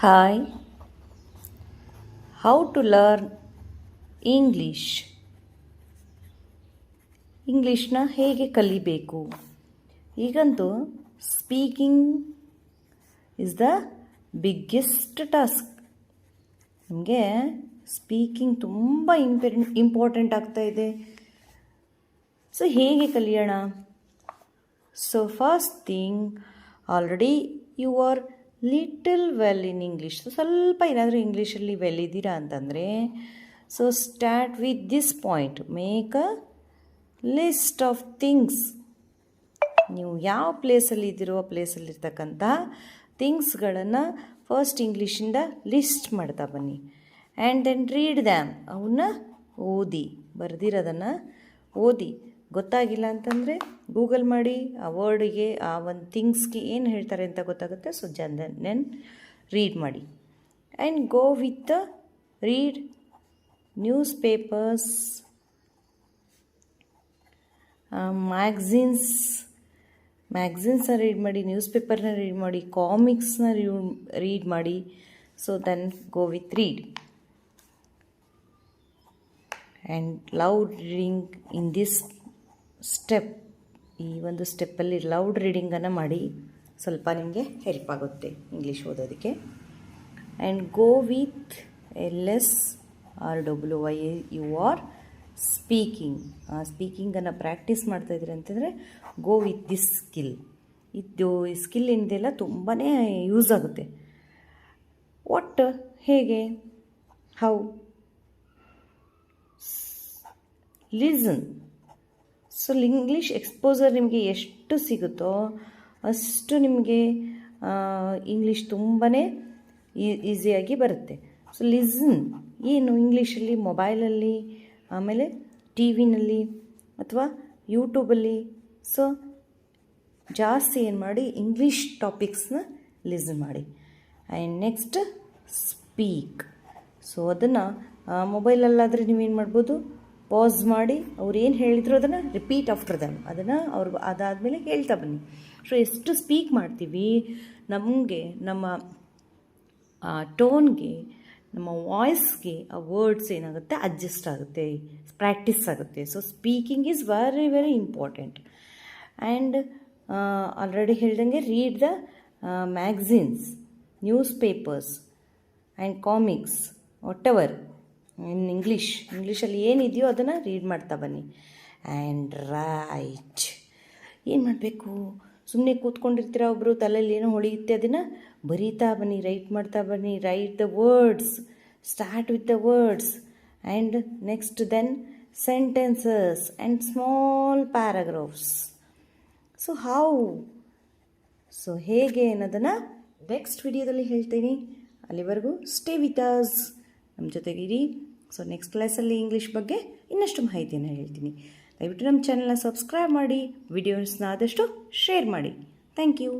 Hi, how to learn English? ಇಂಗ್ಲೀಷ್ನ ಹೇಗೆ ಕಲಿಬೇಕು? ಈಗಂತೂ speaking is the biggest task. ನಿಮಗೆ ಸ್ಪೀಕಿಂಗ್ ತುಂಬ ಇಂಪಾರ್ಟೆಂಟ್ ಆಗ್ತಾ ಇದೆ. ಸೊ ಹೇಗೆ ಕಲಿಯೋಣ? So first thing, already you are little well in English. ಸ್ವಲ್ಪ ಏನಾದರೂ ಇಂಗ್ಲೀಷಲ್ಲಿ ವೆಲ್ ಇದ್ದೀರಾ ಅಂತಂದರೆ, so start with this point. Make a list of things. ನೀವು ಯಾವ ಪ್ಲೇಸಲ್ಲಿ ಇದ್ದೀರೋ ಆ ಪ್ಲೇಸಲ್ಲಿರ್ತಕ್ಕಂಥ ಥಿಂಗ್ಸ್ಗಳನ್ನು ಫಸ್ಟ್ ಇಂಗ್ಲೀಷಿಂದ ಲಿಸ್ಟ್ ಮಾಡ್ತಾ ಬನ್ನಿ. And then read them. ಅವನ್ನ ಓದಿ, ಬರೆದಿರೋದನ್ನು ಓದಿ. ಗೊತ್ತಾಗಿಲ್ಲ ಅಂತಂದರೆ ಗೂಗಲ್ ಮಾಡಿ, ಆ ವರ್ಡಿಗೆ, ಆ ಒಂದು ಥಿಂಗ್ಸ್ಗೆ ಏನು ಹೇಳ್ತಾರೆ ಅಂತ ಗೊತ್ತಾಗುತ್ತೆ. ಸೊ ದೆನ್ ರೀಡ್ ಮಾಡಿ. And go with the read newspapers, ಮ್ಯಾಗ್ಝಿನ್ಸ್ನ ರೀಡ್ ಮಾಡಿ, ನ್ಯೂಸ್ ಪೇಪರ್ನ ರೀಡ್ ಮಾಡಿ, ಕಾಮಿಕ್ಸ್ನ ರೀಡ್ ಮಾಡಿ. So then go with read. And loud reading in this step. ಈ ಒಂದು ಸ್ಟೆಪ್ಪಲ್ಲಿ ಲೌಡ್ ರೀಡಿಂಗನ್ನು ಮಾಡಿ. ಸ್ವಲ್ಪ ನಿಮಗೆ ಹೆಲ್ಪ್ ಆಗುತ್ತೆ ಇಂಗ್ಲೀಷ್ ಓದೋದಕ್ಕೆ. And go with LSRWY. You are speaking. ಆ ಸ್ಪೀಕಿಂಗನ್ನು ಪ್ರಾಕ್ಟೀಸ್ ಮಾಡ್ತಾಯಿದ್ದೀರಿ ಅಂತಂದರೆ ಗೋ ವಿತ್ ದಿಸ್ ಸ್ಕಿಲ್. ಇದು ಈ ಸ್ಕಿಲ್ ಏನಿದೆಯಲ್ಲ ತುಂಬಾ ಯೂಸ್ ಆಗುತ್ತೆ. ವಾಟ್, ಹೇಗೆ, how? Listen. So English exposure ನಿಮಗೆ ಎಷ್ಟು ಸಿಗುತ್ತೋ ಅಷ್ಟು ನಿಮಗೆ ಇಂಗ್ಲೀಷ್ ತುಂಬಾ ಈಸಿಯಾಗಿ ಬರುತ್ತೆ. So listen. ಏನು ಇಂಗ್ಲೀಷಲ್ಲಿ ಮೊಬೈಲಲ್ಲಿ, ಆಮೇಲೆ ಟಿ ವಿನಲ್ಲಿ ಅಥವಾ ಯೂಟ್ಯೂಬಲ್ಲಿ. ಸೊ ಜಾಸ್ತಿ ಏನು ಮಾಡಿ, ಇಂಗ್ಲೀಷ್ ಟಾಪಿಕ್ಸ್ನ ಲಿಸನ್ ಮಾಡಿ. And next speak. ಸೊ ಅದನ್ನು ಮೊಬೈಲಲ್ಲಾದರೆ ನೀವೇನು ಮಾಡ್ಬೋದು, ಪಾಸ್ ಮಾಡಿ ಅವ್ರು ಏನು ಹೇಳಿದ್ರು ಅದನ್ನು ರಿಪೀಟ್ ಆಫ್ಟರ್ ದಮ್. ಅದನ್ನು ಅವ್ರು ಅದಾದಮೇಲೆ ಹೇಳ್ತಾ ಬನ್ನಿ. ಸೊ ಎಷ್ಟು ಸ್ಪೀಕ್ ಮಾಡ್ತೀವಿ, ನಮಗೆ ನಮ್ಮ ಟೋನ್ಗೆ, ನಮ್ಮ ವಾಯ್ಸ್ಗೆ ಆ ವರ್ಡ್ಸ್ ಏನಾಗುತ್ತೆ ಅಡ್ಜಸ್ಟ್ ಆಗುತ್ತೆ, ಪ್ರಾಕ್ಟೀಸ್ ಆಗುತ್ತೆ. So speaking is very very important. And already ಹೇಳ್ದಂಗೆ read the magazines, newspapers and comics, whatever in ಇಂಗ್ಲೀಷಲ್ಲಿ ಏನಿದೆಯೋ ಅದನ್ನು ರೀಡ್ ಮಾಡ್ತಾ ಬನ್ನಿ. And right. ಏನು ಮಾಡಬೇಕು, ಸುಮ್ಮನೆ ಕೂತ್ಕೊಂಡಿರ್ತೀರ, ಒಬ್ಬರು ತಲೆಯಲ್ಲಿ ಏನೋ ಹೊಳೆಯುತ್ತೆ, ಅದನ್ನು ಬರೀತಾ ಬನ್ನಿ, ರೈಟ್ ಮಾಡ್ತಾ ಬನ್ನಿ. Write the words, start with the words. And next then sentences and small paragraphs. So how, so ಹೇಗೆ ಅನ್ನೋದನ್ನು ನೆಕ್ಸ್ಟ್ ವಿಡಿಯೋದಲ್ಲಿ ಹೇಳ್ತೀನಿ. ಅಲ್ಲಿವರೆಗೂ ಸ್ಟೇ ವಿತ್ ಅಸ್, ನಮ್ಮ ಜೊತೆಗಿರಿ. ಸೊ ನೆಕ್ಸ್ಟ್ ಕ್ಲಾಸಲ್ಲಿ ಇಂಗ್ಲೀಷ್ ಬಗ್ಗೆ ಇನ್ನಷ್ಟು ಮಾಹಿತಿಯನ್ನು ಹೇಳ್ತೀನಿ. ದಯವಿಟ್ಟು ನಮ್ಮ ಚಾನಲ್ನ ಸಬ್ಸ್ಕ್ರೈಬ್ ಮಾಡಿ, ವಿಡಿಯೋಸ್ನ ಆದಷ್ಟು ಶೇರ್ ಮಾಡಿ. Thank you.